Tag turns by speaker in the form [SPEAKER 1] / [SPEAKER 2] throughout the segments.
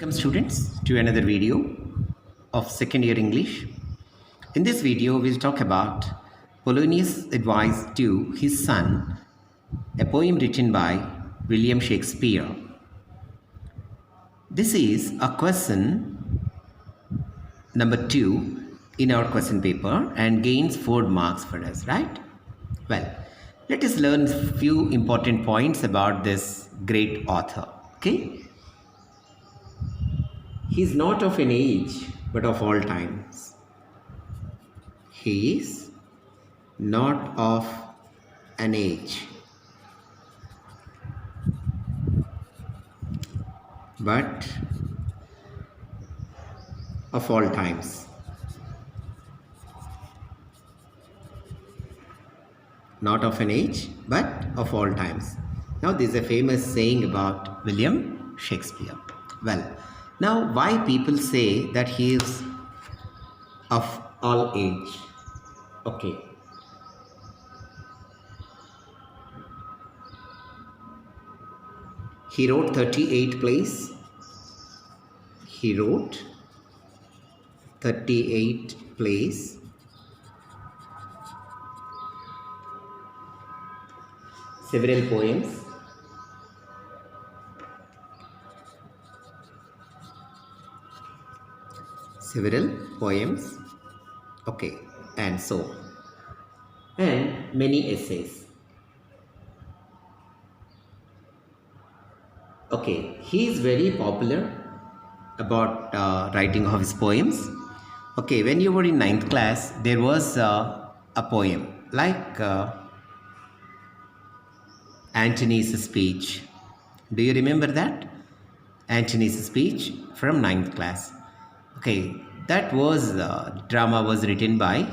[SPEAKER 1] Welcome students to another video of second year English. In this video we'll talk about Polonius' advice to his son, a poem written by William Shakespeare. This is a question number 2 in our question paper and gains 4 marks for us, right? Well, let us learn a few important points about this great author, okay? He is not of an age, but of all times. He is not of an age, but of all times. Not of an age, but of all times. Now, this is a famous saying about William Shakespeare. Well, now why people say that he is of all age? Okay. He wrote 38 plays. He wrote 38 plays. Several poems. Okay, and so, and many essays. Okay, he is very popular about writing of his poems. Okay, when you were in 9th class, there was a poem like Antony's speech. Do you remember that? Antony's speech from 9th class. Okay, that was drama was written by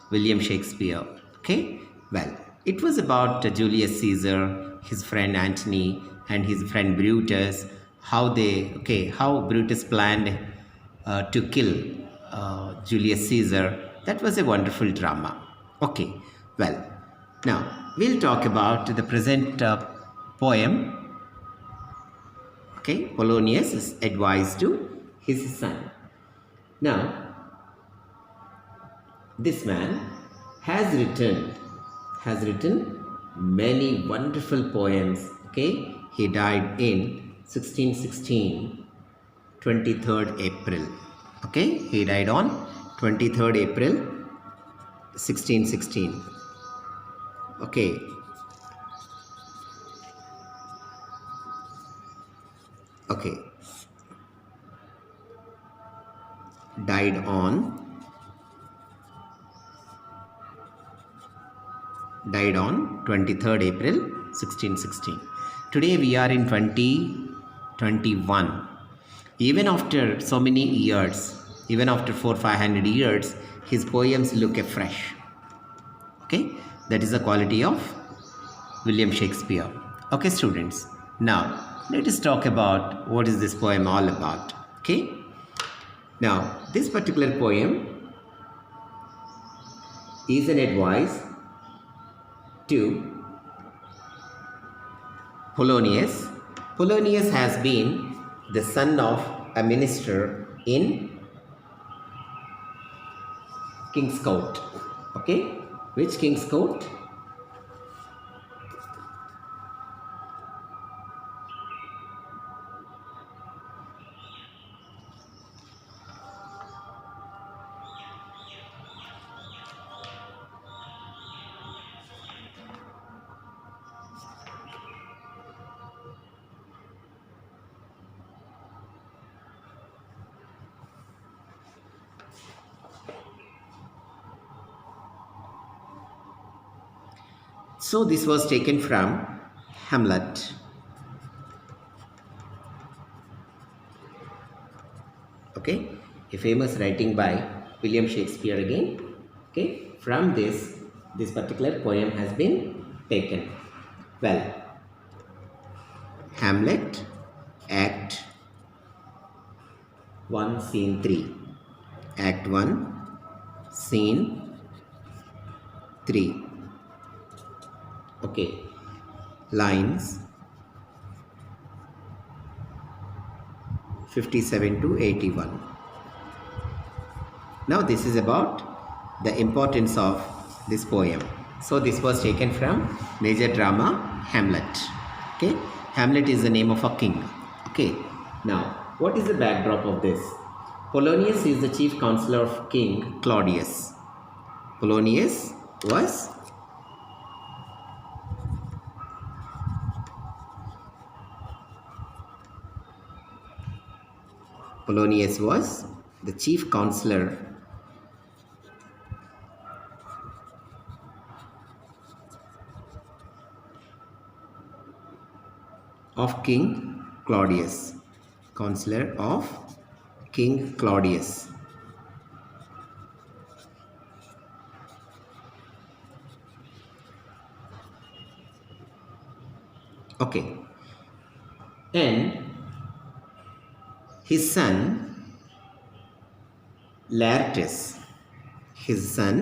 [SPEAKER 1] William Shakespeare. Okay, well, it was about Julius Caesar, his friend Antony, and his friend Brutus. How Brutus planned to kill Julius Caesar. That was a wonderful drama. Okay, well, now we'll talk about the present poem. Okay, Polonius is advice to his son. Now, this man has written many wonderful poems. Okay, he died in 1616, 23rd April. Okay, he died on 23rd April, 1616. Okay. Okay. Died on 23rd April 1616. Today we are in 2021. Even after so many years, even after 400-500 years, his poems look fresh. Okay, that is the quality of William Shakespeare. Okay, students, now let us talk about what is this poem all about. Okay, now this particular poem is an advice to Polonius. Polonius has been the son of a minister in King's Court. Okay, which King's Court? So this was taken from Hamlet. Okay, a famous writing by William Shakespeare again. Okay, from this particular poem has been taken. Well, Hamlet, Act 1, Scene 3. Act 1, Scene 3. Okay, lines 57 to 81. Now this is about the importance of this poem. So this was taken from major drama Hamlet. Okay, Hamlet is the name of a king. Okay, now what is the backdrop of this? Polonius is the chief counselor of King Claudius. Polonius was the chief counselor of King Claudius. Counselor of King Claudius. Okay. And his son Laertes. His son,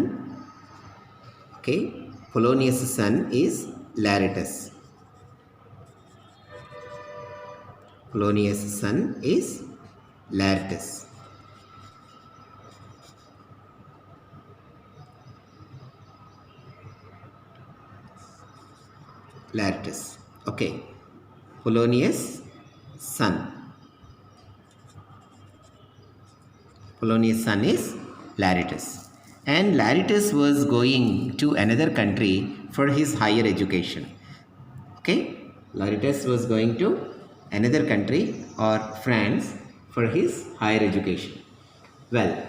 [SPEAKER 1] okay, Polonius' son is Laertes. Polonius' son is Laertes. Laertes. Okay. Polonius' son. Polonius' son is Laertes. And Laertes was going to another country for his higher education. Okay. Laertes was going to another country or France for his higher education. Well,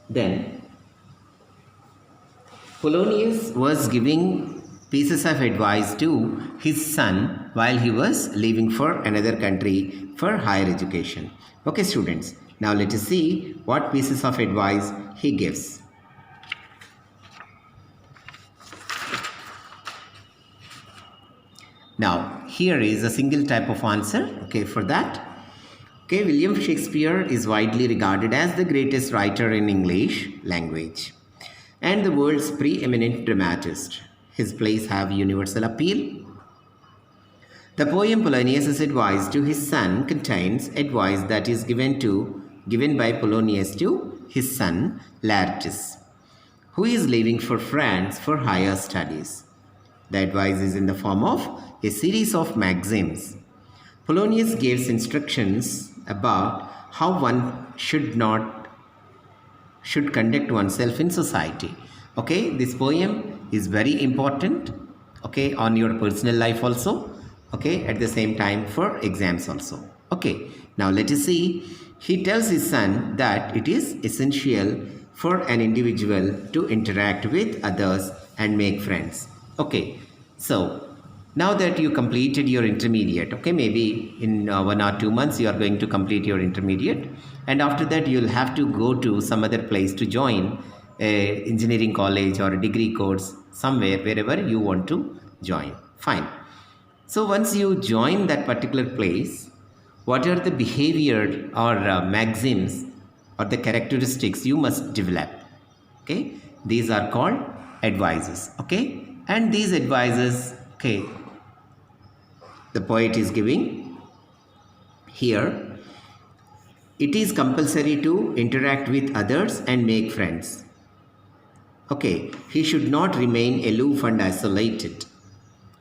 [SPEAKER 1] then Polonius was giving pieces of advice to his son while he was leaving for another country for higher education. Okay, students, now let us see what pieces of advice he gives. Now, here is a single type of answer, okay, for that. Okay, William Shakespeare is widely regarded as the greatest writer in English language and the world's preeminent dramatist. His plays have universal appeal. The poem Polonius' advice to his son contains advice that is given by Polonius to his son Laertes, who is leaving for France for higher studies. The advice is in the form of a series of maxims. Polonius gives instructions about how one should conduct oneself in society. Okay, this poem is very important, okay, on your personal life also, okay, at the same time for exams also. Okay, now let us see. He tells his son that it is essential for an individual to interact with others and make friends. Okay, so now that you completed your intermediate, okay, maybe in 1 or 2 months you are going to complete your intermediate, and after that you will have to go to some other place to join a engineering college or a degree course somewhere, wherever you want to join. Fine. So once you join that particular place, what are the behavior or maxims or the characteristics you must develop? Okay, these are called advices. Okay, and these advices, okay, the poet is giving here. It is compulsory to interact with others and make friends. Okay, he should not remain aloof and isolated.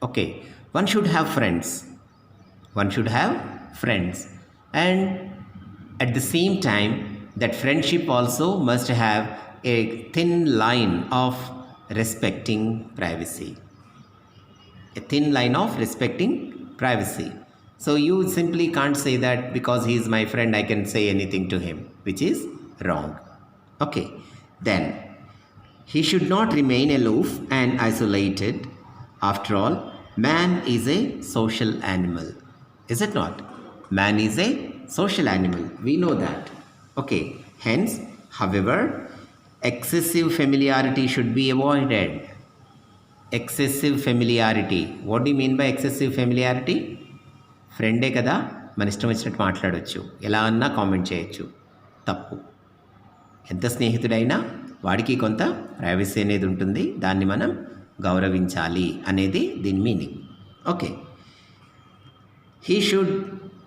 [SPEAKER 1] Okay, one should have friends. One should have friends. And at the same time, that friendship also must have a thin line of respecting privacy. A thin line of respecting privacy. So you simply can't say that because he is my friend, I can say anything to him, which is wrong. Okay, then he should not remain aloof and isolated. After all, man is a social animal. Is it not? Man is a social animal. We know that. Okay, hence, however, excessive familiarity should be avoided. Excessive familiarity. What do you mean by excessive familiarity? ఫ్రెండే కదా, మన ఇష్టం వచ్చినట్టు మాట్లాడవచ్చు, ఎలా అన్నా comment చేయొచ్చు, తప్పు. ఎంత స్నేహితుడైనా వాడికి కొంత ప్రైవసీ అనేది ఉంటుంది, దాన్ని మనం గౌరవించాలి అనేది దీని meaning. Okay, he should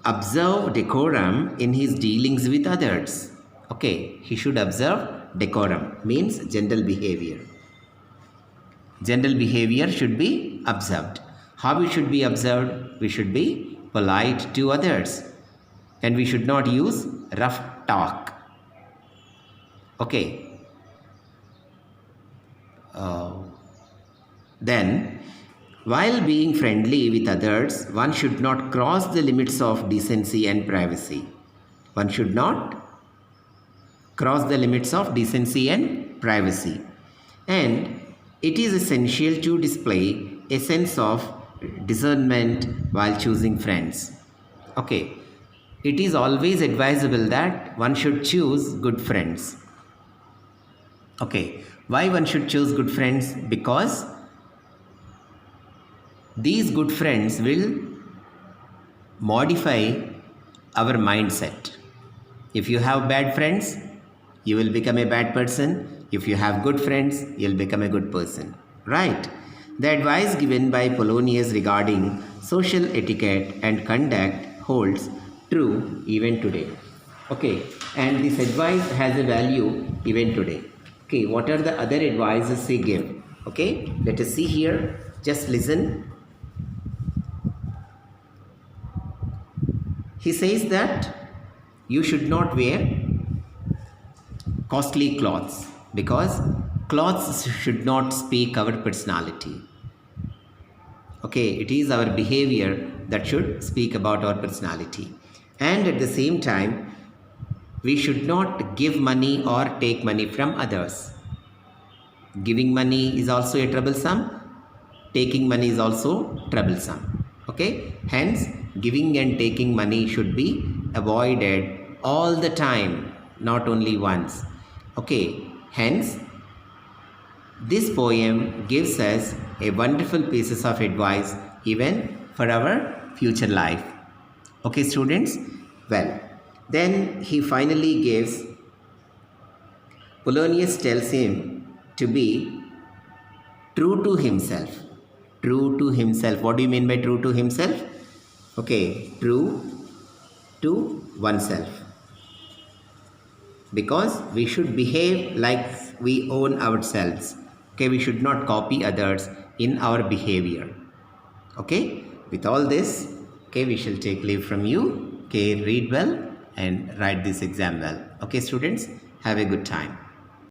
[SPEAKER 1] observe decorum in his dealings with others. Okay, he should observe decorum, means general behavior. General behavior should be observed. How it should be observed? We should be polite to others, and we should not use rough talk. Okay. Then, while being friendly with others, one should not cross the limits of decency and privacy. One should not cross the limits of decency and privacy. And it is essential to display a sense of discernment while choosing friends. Okay, it is always advisable that one should choose good friends. Okay, why one should choose good friends? Because these good friends will modify our mindset. If you have bad friends, you will become a bad person. If you have good friends, you'll become a good person. Right? The advice given by Polonius regarding social etiquette and conduct holds true even today. Okay, and this advice has a value even today. Okay, what are the other advices he give? Okay, let us see here. Just listen. He says that you should not wear costly clothes because clothes should not speak our personality. Okay, it is our behavior that should speak about our personality. And at the same time, we should not give money or take money from others. Giving money is also a troublesome. Taking money is also troublesome. Okay, hence giving and taking money should be avoided all the time, not only once. Okay, hence this poem gives us a wonderful pieces of advice even for our future life. Okay, students, well, then he finally gives, Polonius tells him to be true to himself. True to himself. What do you mean by true to himself? Okay, true to oneself. Because we should behave like we own ourselves. Okay, we should not copy others in our behavior. Okay, with all this, okay, we shall take leave from you. Okay, read well and write this exam well. Okay, students, have a good time.